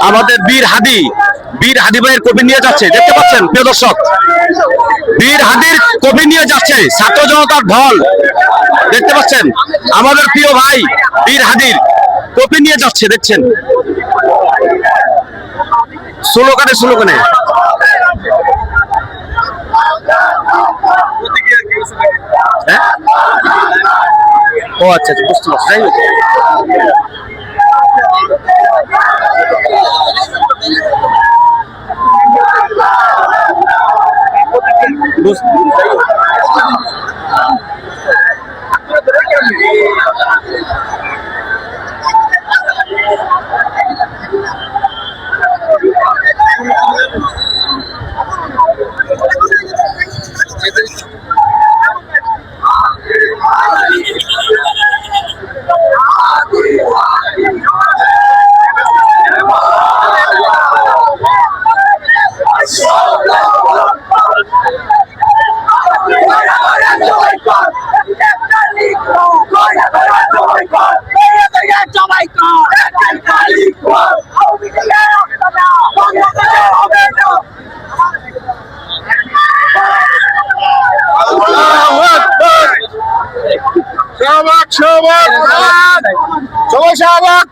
আমাদের বীর হাদি ভাইয়ের কবি নিয়ে যাচ্ছে, দেখতে পাচ্ছেন প্রিয় দর্শক, বীর হাদির কবি নিয়ে যাচ্ছে ছাত্র জনতার ঢল, দেখতে পাচ্ছেন আমাদের প্রিয় ভাই বীর হাদির কবি নিয়ে যাচ্ছে, দেখছেন স্লোগানে হ্যাঁ? ও আচ্ছা বুঝতে পারছি, যাই হোক। সবাই শাহবাগ